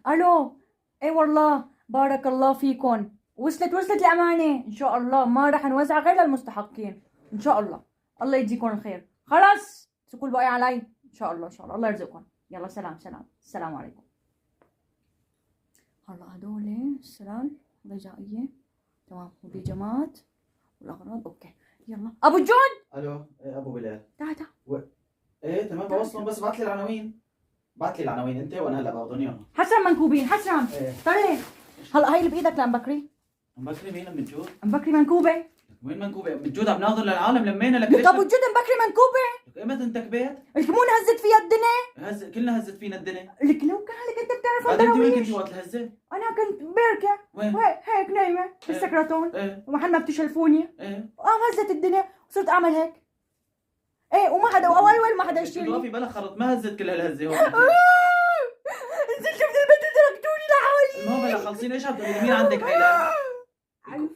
الو. اي والله بارك الله فيكم، وصلت الامانه ان شاء الله، ما راح نوزع غير للمستحقين ان شاء الله. الله يجزيكم الخير. خلاص سكوا الباقي علي ان شاء الله الله يرزقكم. يلا سلام السلام عليكم. هلا هدول السلال غذائيه تمام، والبيجامات والاغراض اوكي. يلا ابو جون. الو. ايه ابو بلال. تعال ايه تمام بوصلهم، بس بعت لي العناوين انت وانا هلا باخذهم يلا. حسرا منكوبين حسرا. ايه طلع هلا هاي اللي بايدك لمبكري. مبكري مين؟ ام جود؟ مبكري منكوبه. وين منكوبه؟ ام جود عم ناظر للعالم لمينا لك. لك ابو جود مبكري منكوبه. لك ايمتى انت كبيت؟ الكمون هزت فيها الدنيا. كلنا هزت فينا الدنيا. لك لو كان لك انت بتعرف بعدين انت وين الدراويش. كنتي وقت الهزه؟ انا كنت بركه وين؟ هيك نايمه في السكرتون. ايه ومحلنا بتشلفوني. ايه هزت الدنيا وصرت اعمل هيك. ايه وما حدا اول ما حدا يشيلني. في بلا خرط، ما هزت كل هالهزه هون. نزلت من البيت وتركتوني لحالي. المهم هلا خلصين، ايش عم تقولي؟ مين عندك عيلة؟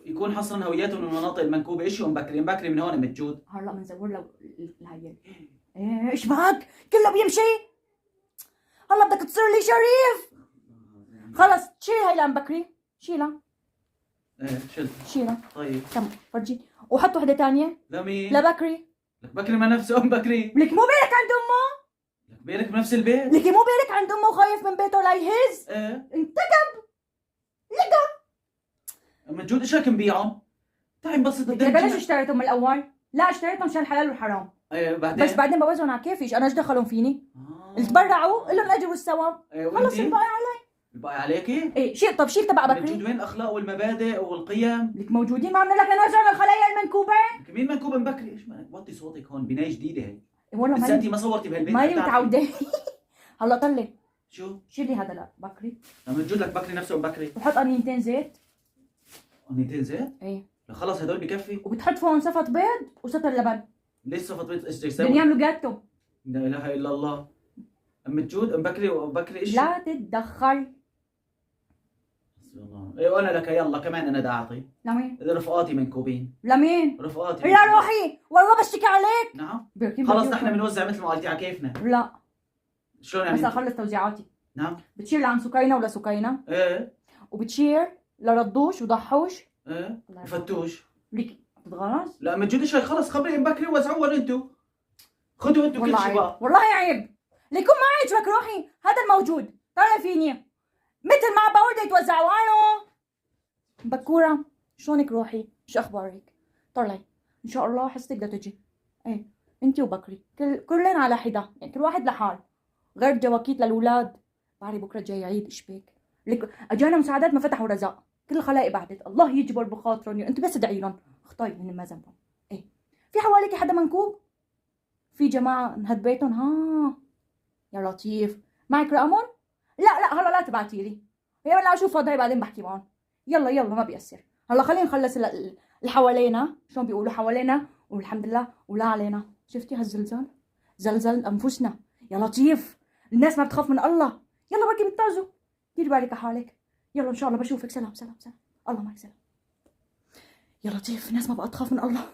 يكون حصرا هوياتهم من المناطق المنكوبه. ايش مبكري من هون متجود. هلا بنزور له الهيل. ايش معك؟ كله بيمشي. هلا بدك تصير لي شريف. خلص شيل هاي لمبكري، شيلها. ايه شيلها. طيب تمام فرجي. وحط وحده ثانيه لمين؟ لبكري. لك بكري ما نفسه ام بكري. لك مو بيرك عند امه. لك بينك بنفس البيت. لك مو بيرك عند امه وخايف من بيته لا يهز. ايه انتكب لقى. متجود ايش رايك نبيعهم؟ تعي انبسط. بلاش اشتريتهم من الاول. لا اشتريتهم عشان الحلال والحرام. ايه بعدين بس بعدين بوزعهم على كيفيش، انا ايش دخلهم فيني؟ تبرعوا لهم الاجر والثواب. ايه خلص الباقي علي. الباقي عليكي؟ ايه شيل. طب شيل تبع بكري. متجود وين الاخلاق والمبادئ والقيم؟ لك موجودين، ما عملنا لك نوزع الخلايا المنكوبه. مين منكوب ام بكري؟ ايش مالك؟ وطي صوتك هون، بنايه جديده هي. والله لسه انت ما صورتي بهالبيت. ماني متعوده. هلا طلع شو؟ شيل لي هذا لا بكري. لما متجود لك بكري نفسه ام بكري. وحط قرنينتين زيت. قرنينتين زيت؟ ايه خلص هدول بكفي. وبتحط فوقهم صفط بيض وسطر لبن. ليش صفت بيت؟ ايش بدهم يسوي؟ يعملوا جاتو. لا اله الا الله. ام متجود ام بكري ايش؟ لا تتدخل. الله. ايه وانا لك يلا كمان انا دا اعطي. لمين؟ رفقاتي منكوبين. لمين؟ رفقاتي. لا روحي والله بشتكي عليك. نعم. بركين خلص بديوكم. نحن بنوزع مثل ما قلتي على كيفنا. لا شلون يعني؟ بس اخلص توزيعاتي. نعم. بتشير لعم سكينه ولا سكينه. ايه وبتشير لردوش وضحوش. ايه وفتوش. ليك بتتغرز؟ لا ما تجودش هيك. خلص خبري ام بكري ووزعوها انتو. خذوا انتو كل شيء بقى. والله عيب. ليكم ما عجبك روحي. هذا الموجود طلع فيني مثل ما بقول يتوزعوا. الو بكوره شلونك روحي؟ شو اخبارك؟ طلعي ان شاء الله حستك بدها تجي. ايه انت وبكري كلنا على حدا، يعني كل واحد لحال، غير جواكيت للاولاد. بعرف بكره جاي عيد ايش بك؟ لك اجانا مساعدات ما فتحوا رزاق، كل الخلائق بعدت. الله يجبر بخاطرهم، انت بس ادعي لهم خطاي من ما ذنبهم. ايه في حواليك حدا منكوب؟ في جماعه انهد بيتهم؟ ها يا لطيف معك رقمهم؟ لا هلا لا تبعتي لي. يلا اشوف وضعي بعدين بحكي معهم. يلا ما بيأثر. هلا خلينا نخلص اللي حوالينا، شلون بيقولوا حوالينا والحمد لله ولا علينا. شفتي هالزلزال؟ زلزال انفسنا يا لطيف. الناس ما بتخاف من الله. يلا بركي بتطازوا. ديري بالك على حالك. يلا ان شاء الله بشوفك. سلام الله معك. سلام يا لطيف. الناس ما بقى تخاف من الله.